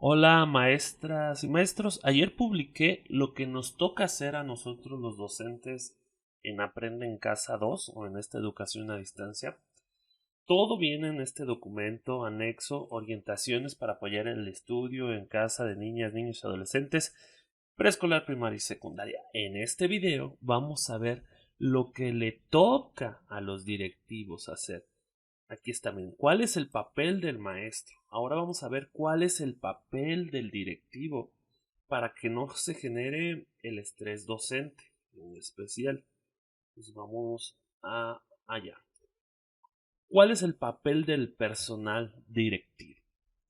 Hola maestras y maestros, ayer publiqué lo que nos toca hacer a nosotros los docentes en Aprende en Casa 2 o en esta educación a distancia. Todo viene en este documento anexo, orientaciones para apoyar el estudio en casa de niñas, niños y adolescentes, preescolar, primaria y secundaria. En este video vamos a ver lo que le toca a los directivos hacer. Aquí está bien. ¿Cuál es el papel del maestro? Ahora vamos a ver cuál es el papel del directivo para que no se genere el estrés docente en especial. Pues vamos a allá. ¿Cuál es el papel del personal directivo?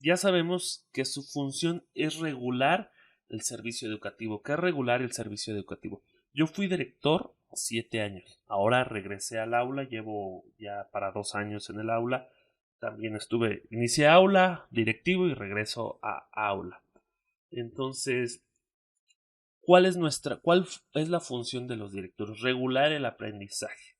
Ya sabemos que su función es regular el servicio educativo. ¿Qué es regular el servicio educativo? Yo fui director 7 años. Ahora regresé al aula. Llevo ya para 2 años en el aula. También inicié aula, directivo y regreso a aula. Entonces, cuál es la función de los directores? Regular el aprendizaje.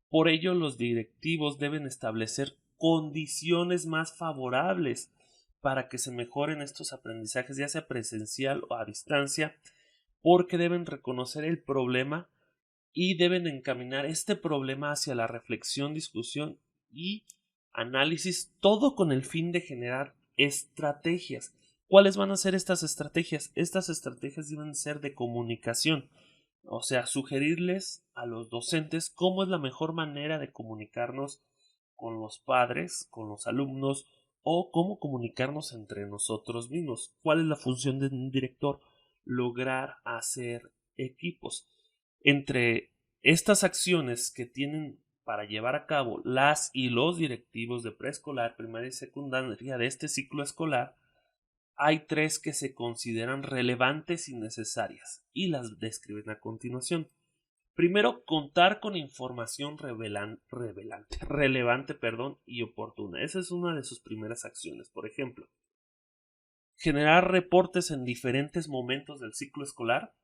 Por ello, los directivos deben establecer condiciones más favorables para que se mejoren estos aprendizajes, ya sea presencial o a distancia, porque deben reconocer el problema y deben encaminar este problema hacia la reflexión, discusión y análisis, todo con el fin de generar estrategias. ¿Cuáles van a ser estas estrategias? Estas estrategias deben ser de comunicación, o sea, sugerirles a los docentes cómo es la mejor manera de comunicarnos con los padres, con los alumnos o cómo comunicarnos entre nosotros mismos. ¿Cuál es la función de un director? Lograr hacer equipos. Entre estas acciones que tienen para llevar a cabo las y los directivos de preescolar, primaria y secundaria de este ciclo escolar, hay tres que se consideran relevantes y necesarias y las describen a continuación. Primero, contar con información relevante, y oportuna. Esa es una de sus primeras acciones. Por ejemplo, generar reportes en diferentes momentos del ciclo escolar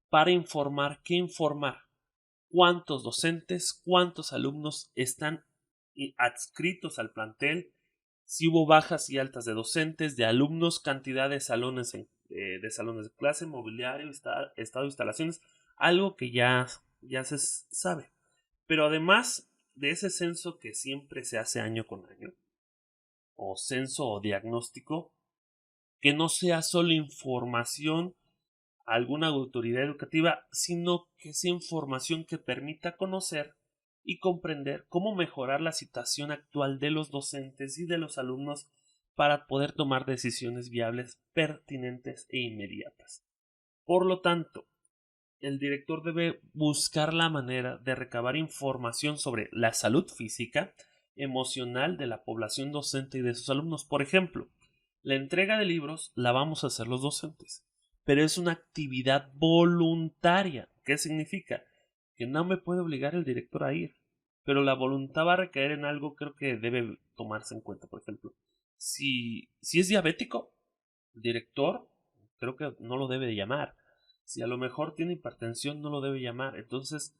para informar qué informar, cuántos docentes, cuántos alumnos están adscritos al plantel, si hubo bajas y altas de docentes, de alumnos, cantidad de salones de clase, mobiliario, estado de instalaciones, algo que ya se sabe. Pero además de ese censo que siempre se hace año con año, o censo o diagnóstico, que no sea solo información a alguna autoridad educativa, sino que sea información que permita conocer y comprender cómo mejorar la situación actual de los docentes y de los alumnos para poder tomar decisiones viables, pertinentes e inmediatas. Por lo tanto, el director debe buscar la manera de recabar información sobre la salud física, emocional de la población docente y de sus alumnos. Por ejemplo, la entrega de libros la vamos a hacer los docentes, pero es una actividad voluntaria. ¿Qué significa? Que no me puede obligar el director a ir, pero la voluntad va a recaer en algo creo que debe tomarse en cuenta. Por ejemplo, si es diabético, el director creo que no lo debe de llamar. Si a lo mejor tiene hipertensión, no lo debe llamar. Entonces,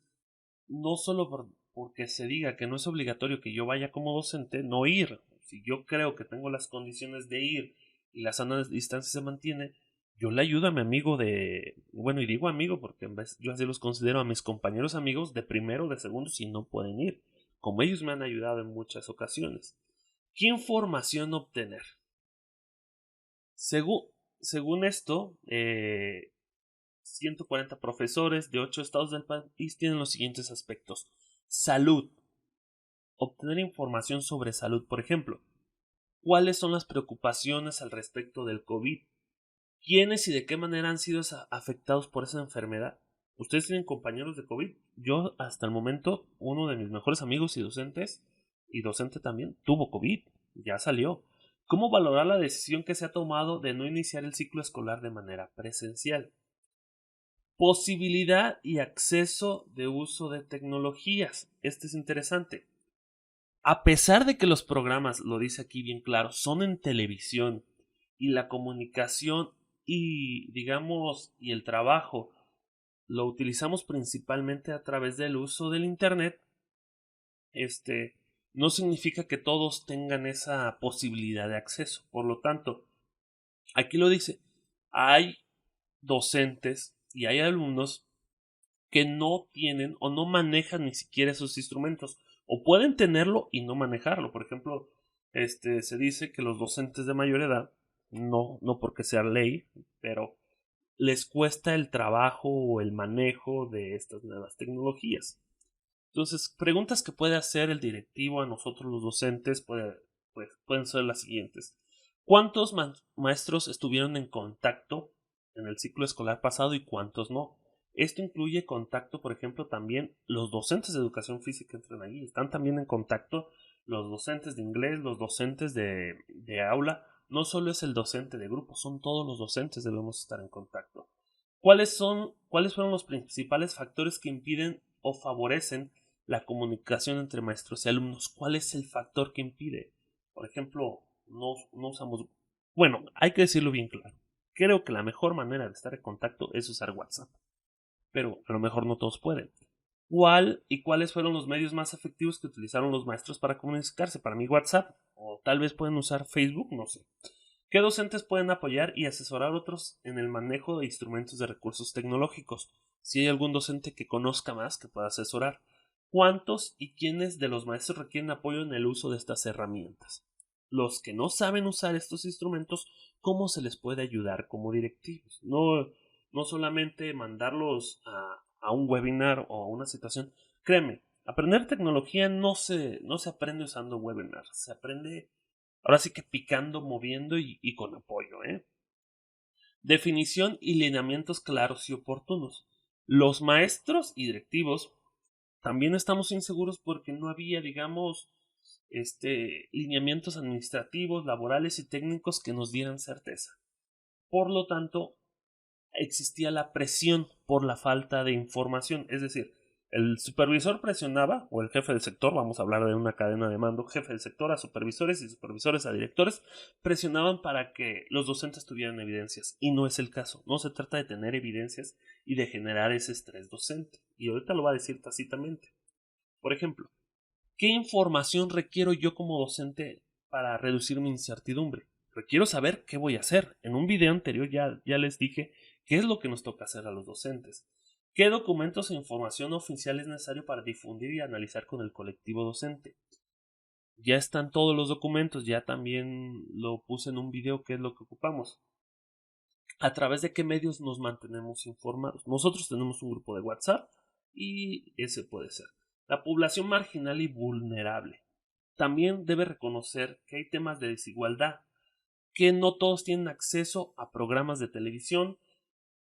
no solo porque se diga que no es obligatorio que yo vaya como docente, no ir. Si yo creo que tengo las condiciones de ir y la sana distancia se mantiene, yo le ayudo a mi amigo bueno, y digo amigo porque en vez yo así los considero a mis compañeros amigos de primero o de segundo si no pueden ir, como ellos me han ayudado en muchas ocasiones. ¿Qué información obtener? Según, según esto, 140 profesores de 8 estados del país tienen los siguientes aspectos. Salud. Obtener información sobre salud. Por ejemplo, ¿cuáles son las preocupaciones al respecto del COVID? ¿Quiénes y de qué manera han sido afectados por esa enfermedad? ¿Ustedes tienen compañeros de COVID? Yo, hasta el momento, uno de mis mejores amigos y docente también, tuvo COVID. Ya salió. ¿Cómo valorar la decisión que se ha tomado de no iniciar el ciclo escolar de manera presencial? Posibilidad y acceso de uso de tecnologías. Este es interesante. A pesar de que los programas, lo dice aquí bien claro, son en televisión y la comunicación y digamos y el trabajo lo utilizamos principalmente a través del uso del internet, no significa que todos tengan esa posibilidad de acceso. Por lo tanto, Aquí lo dice, hay docentes y hay alumnos que no tienen o no manejan ni siquiera esos instrumentos, o pueden tenerlo y no manejarlo. Por ejemplo, se dice que los docentes de mayor edad, no porque sea ley, pero les cuesta el trabajo o el manejo de estas nuevas tecnologías. Entonces, preguntas que puede hacer el directivo a nosotros los docentes pueden ser las siguientes. ¿Cuántos maestros estuvieron en contacto en el ciclo escolar pasado y cuántos no? Esto incluye contacto, por ejemplo, también los docentes de educación física entran ahí. Están también en contacto los docentes de inglés, los docentes de aula. No solo es el docente de grupo, son todos los docentes debemos estar en contacto. ¿Cuáles fueron los principales factores que impiden o favorecen la comunicación entre maestros y alumnos? ¿Cuál es el factor que impide? Por ejemplo, no usamos... Bueno, hay que decirlo bien claro. Creo que la mejor manera de estar en contacto es usar WhatsApp. Pero a lo mejor no todos pueden. ¿Cuáles fueron los medios más efectivos que utilizaron los maestros para comunicarse? Para mí WhatsApp, o tal vez pueden usar Facebook, no sé. ¿Qué docentes pueden apoyar y asesorar a otros en el manejo de instrumentos de recursos tecnológicos? Si hay algún docente que conozca más que pueda asesorar. ¿Cuántos y quiénes de los maestros requieren apoyo en el uso de estas herramientas? Los que no saben usar estos instrumentos, ¿cómo se les puede ayudar como directivos? No solamente mandarlos a un webinar o a una situación. Créeme, aprender tecnología no se aprende usando webinar, se aprende ahora sí que picando, moviendo y con apoyo. Definición y lineamientos claros y oportunos. Los maestros y directivos también estamos inseguros porque no había, digamos, lineamientos administrativos, laborales y técnicos que nos dieran certeza. Por lo tanto, existía la presión por la falta de información, es decir, el supervisor presionaba, o el jefe del sector, vamos a hablar de una cadena de mando, jefe del sector a supervisores y supervisores a directores, presionaban para que los docentes tuvieran evidencias, y no es el caso, no se trata de tener evidencias y de generar ese estrés docente, y ahorita lo va a decir tácitamente. Por ejemplo, ¿qué información requiero yo como docente para reducir mi incertidumbre? Requiero saber qué voy a hacer. En un video anterior ya les dije qué es lo que nos toca hacer a los docentes. ¿Qué documentos e información oficial es necesario para difundir y analizar con el colectivo docente? Ya están todos los documentos, ya también lo puse en un video qué es lo que ocupamos. ¿A través de qué medios nos mantenemos informados? Nosotros tenemos un grupo de WhatsApp y ese puede ser. La población marginal y vulnerable. También debe reconocer que hay temas de desigualdad, que no todos tienen acceso a programas de televisión,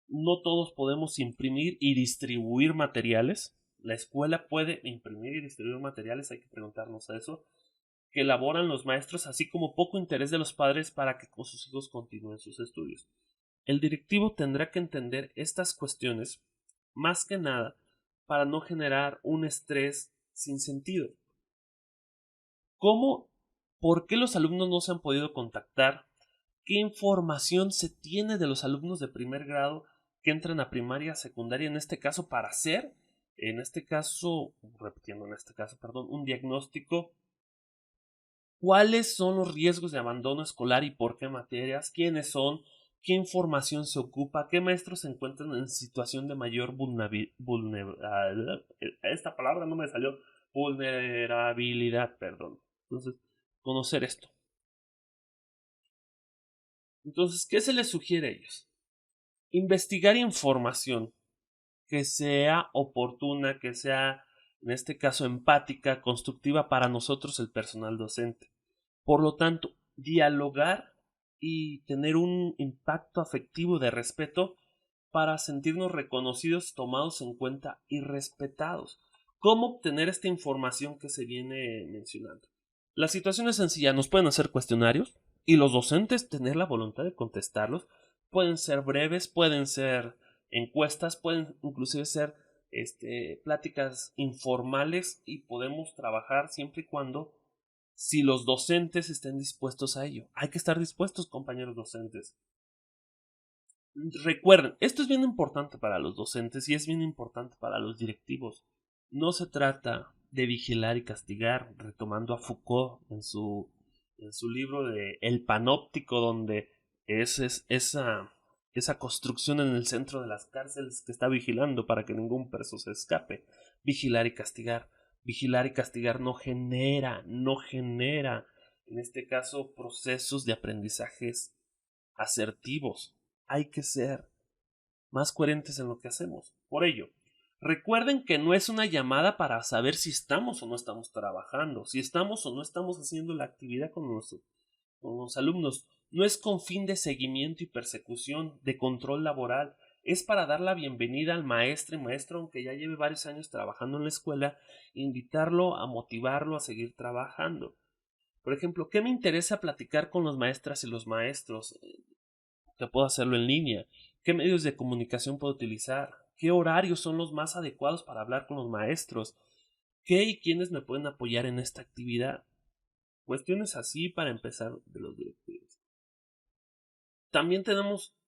no todos podemos imprimir y distribuir materiales. La escuela puede imprimir y distribuir materiales, hay que preguntarnos a eso, que elaboran los maestros, así como poco interés de los padres para que con sus hijos continúen sus estudios. El directivo tendrá que entender estas cuestiones, más que nada, para no generar un estrés sin sentido. ¿Cómo? ¿Por qué los alumnos no se han podido contactar? ¿Qué información se tiene de los alumnos de primer grado que entran a primaria, secundaria, en este caso, para hacer, un diagnóstico? ¿Cuáles son los riesgos de abandono escolar y por qué materias? ¿Quiénes son? ¿Qué información se ocupa? ¿Qué maestros se encuentran en situación de mayor vulnerabilidad? Esta palabra no me salió. Vulnerabilidad, perdón. Entonces, conocer esto. Entonces, ¿qué se les sugiere a ellos? Investigar información que sea oportuna, que sea, en este caso, empática, constructiva para nosotros, el personal docente. Por lo tanto, dialogar y tener un impacto afectivo de respeto para sentirnos reconocidos, tomados en cuenta y respetados. ¿Cómo obtener esta información que se viene mencionando? La situación es sencilla, nos pueden hacer cuestionarios y los docentes tener la voluntad de contestarlos. Pueden ser breves, pueden ser encuestas, pueden inclusive ser pláticas informales y podemos trabajar siempre y cuando si los docentes estén dispuestos a ello. Hay que estar dispuestos, compañeros docentes. Recuerden, esto es bien importante para los docentes y es bien importante para los directivos. No se trata de vigilar y castigar, retomando a Foucault en su libro de El Panóptico, donde esa construcción en el centro de las cárceles que está vigilando para que ningún preso se escape. Vigilar y castigar. Vigilar y castigar no genera, en este caso, procesos de aprendizajes asertivos. Hay que ser más coherentes en lo que hacemos. Por ello, recuerden que no es una llamada para saber si estamos o no estamos trabajando, si estamos o no estamos haciendo la actividad con los alumnos. No es con fin de seguimiento y persecución, de control laboral. Es para dar la bienvenida al maestro y maestro, aunque ya lleve varios años trabajando en la escuela, invitarlo a motivarlo a seguir trabajando. Por ejemplo, ¿qué me interesa platicar con las maestras y los maestros? Que puedo hacerlo en línea. ¿Qué medios de comunicación puedo utilizar? ¿Qué horarios son los más adecuados para hablar con los maestros? ¿Qué y quiénes me pueden apoyar en esta actividad? Cuestiones así para empezar de los directivos. También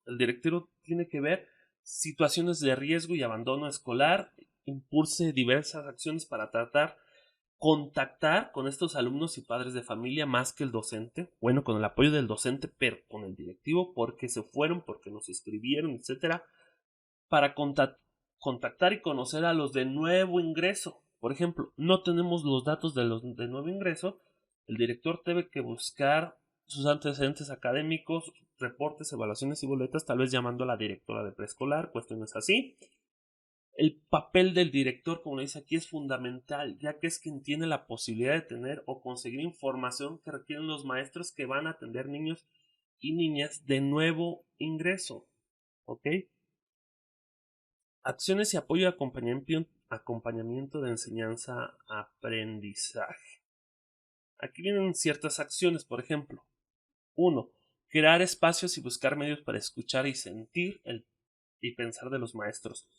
el directivo tiene que ver situaciones de riesgo y abandono escolar, impulse diversas acciones para contactar con estos alumnos y padres de familia más que el docente, bueno, con el apoyo del docente, pero con el directivo, porque se fueron, porque nos escribieron, etcétera, para contactar y conocer a los de nuevo ingreso. Por ejemplo, no tenemos los datos de los de nuevo ingreso, el director debe que buscar sus antecedentes académicos, reportes, evaluaciones y boletas, tal vez llamando a la directora de preescolar, cuestiones así. El papel del director, como le dice aquí, es fundamental, ya que es quien tiene la posibilidad de tener o conseguir información que requieren los maestros que van a atender niños y niñas de nuevo ingreso. ¿Ok? Acciones y apoyo de acompañamiento de enseñanza-aprendizaje. Aquí vienen ciertas acciones, por ejemplo. 1. Crear espacios y buscar medios para escuchar y sentir y pensar de los maestros.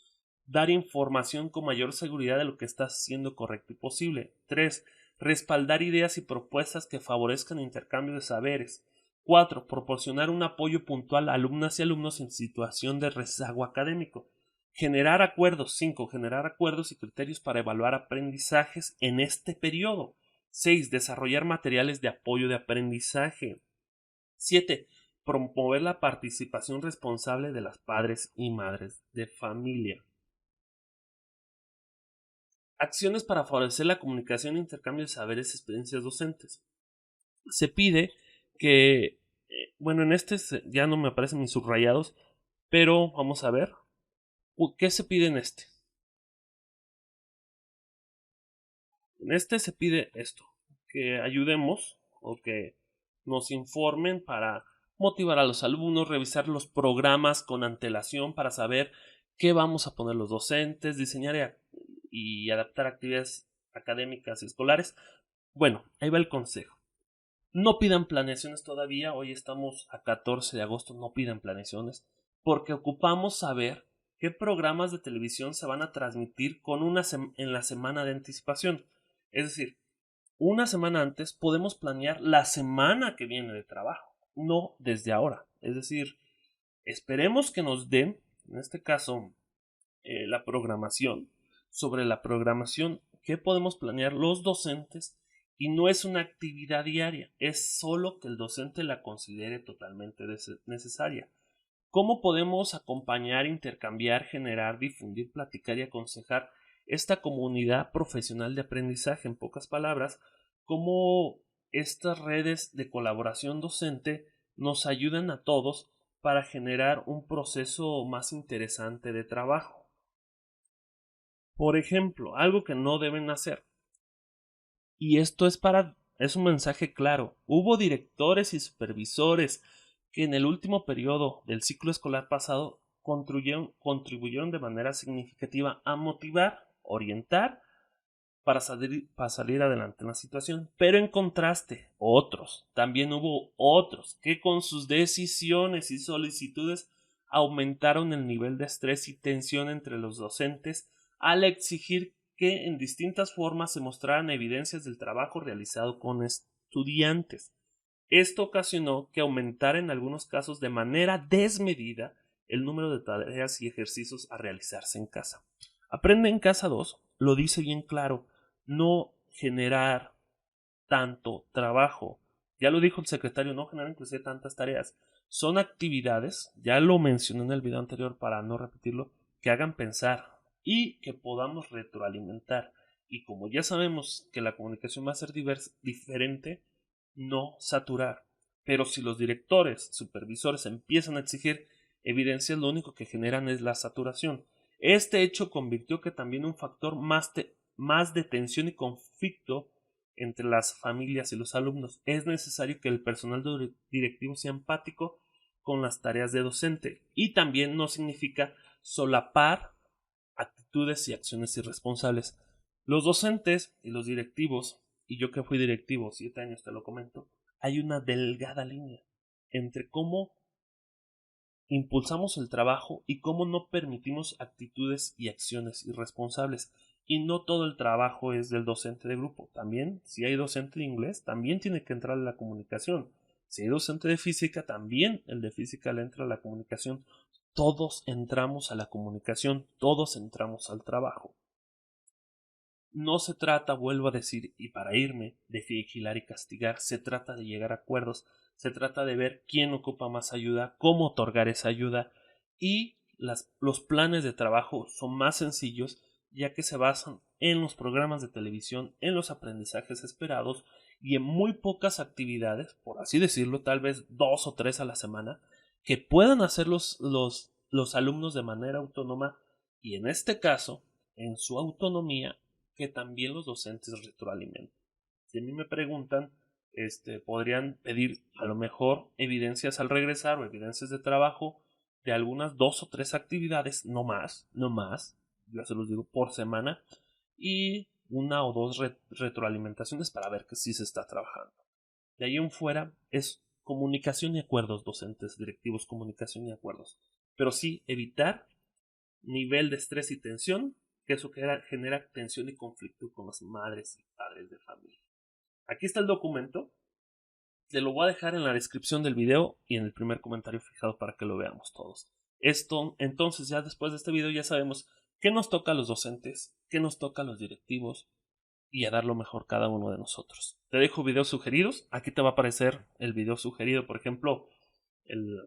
Dar información con mayor seguridad de lo que está siendo correcto y posible. 3. Respaldar ideas y propuestas que favorezcan el intercambio de saberes. 4. Proporcionar un apoyo puntual a alumnas y alumnos en situación de rezago académico. Generar acuerdos. 5. Generar acuerdos y criterios para evaluar aprendizajes en este periodo. 6. Desarrollar materiales de apoyo de aprendizaje. 7. Promover la participación responsable de las padres y madres de familia. Acciones para favorecer la comunicación e intercambio de saberes y experiencias docentes. Se pide que, bueno, en este ya no me aparecen mis subrayados, pero vamos a ver. ¿Qué se pide en este? En este se pide esto, que ayudemos o que nos informen para motivar a los alumnos, revisar los programas con antelación para saber qué vamos a poner los docentes, diseñar y adaptar actividades académicas y escolares. Bueno, ahí va el consejo. No pidan planeaciones todavía, hoy estamos a 14 de agosto, no pidan planeaciones, porque ocupamos saber qué programas de televisión se van a transmitir en la semana de anticipación. Es decir, una semana antes podemos planear la semana que viene de trabajo, no desde ahora. Es decir, esperemos que nos den, en este caso, la programación, sobre la programación que podemos planear los docentes y no es una actividad diaria, es solo que el docente la considere totalmente necesaria. ¿Cómo podemos acompañar, intercambiar, generar, difundir, platicar y aconsejar esta comunidad profesional de aprendizaje? En pocas palabras, cómo estas redes de colaboración docente nos ayudan a todos para generar un proceso más interesante de trabajo. Por ejemplo, algo que no deben hacer. Y esto es un mensaje claro. Hubo directores y supervisores que en el último periodo del ciclo escolar pasado contribuyeron de manera significativa a motivar, orientar para salir adelante en la situación. Pero en contraste, también hubo otros que con sus decisiones y solicitudes aumentaron el nivel de estrés y tensión entre los docentes al exigir que en distintas formas se mostraran evidencias del trabajo realizado con estudiantes. Esto ocasionó que aumentara en algunos casos de manera desmedida el número de tareas y ejercicios a realizarse en casa. Aprende en casa 2 lo dice bien claro, no generar tanto trabajo. Ya lo dijo el secretario, no generar inclusive tantas tareas. Son actividades, ya lo mencioné en el video anterior para no repetirlo, que hagan pensar y que podamos retroalimentar. Y como ya sabemos que la comunicación va a ser diferente, no saturar. Pero si los directores, supervisores empiezan a exigir evidencias, lo único que generan es la saturación. Este hecho convirtió que también un factor más de tensión y conflicto entre las familias y los alumnos. Es necesario que el personal directivo sea empático con las tareas de docente, y también no significa solapar actitudes y acciones irresponsables. Los docentes y los directivos, y yo que fui directivo 7 años te lo comento, hay una delgada línea entre cómo impulsamos el trabajo y cómo no permitimos actitudes y acciones irresponsables. Y no todo el trabajo es del docente de grupo. También, si hay docente de inglés, también tiene que entrar a la comunicación. Si hay docente de física, también el de física le entra a la comunicación. Todos entramos a la comunicación, todos entramos al trabajo. No se trata, vuelvo a decir, y para irme, de vigilar y castigar, se trata de llegar a acuerdos, se trata de ver quién ocupa más ayuda, cómo otorgar esa ayuda, y los planes de trabajo son más sencillos ya que se basan en los programas de televisión, en los aprendizajes esperados y en muy pocas actividades, por así decirlo, tal vez 2 o 3 a la semana, que puedan hacer los alumnos de manera autónoma y en este caso, en su autonomía, que también los docentes retroalimentan. Si a mí me preguntan, podrían pedir a lo mejor evidencias al regresar o evidencias de trabajo de algunas 2 o 3 actividades, no más, no más, ya se los digo, por semana, y 1 o 2 retroalimentaciones para ver que sí se está trabajando. De ahí en fuera es comunicación y acuerdos, docentes, directivos, comunicación y acuerdos. Pero sí evitar nivel de estrés y tensión, que eso genera tensión y conflicto con las madres y padres de familia. Aquí está el documento, te lo voy a dejar en la descripción del video y en el primer comentario fijado para que lo veamos todos. Esto, entonces, ya después de este video ya sabemos qué nos toca a los docentes, qué nos toca a los directivos y a dar lo mejor cada uno de nosotros. Te dejo videos sugeridos, aquí te va a aparecer el video sugerido, por ejemplo, el,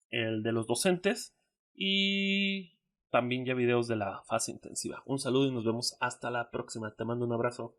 el de los docentes y también ya videos de la fase intensiva. Un saludo y nos vemos hasta la próxima. Te mando un abrazo.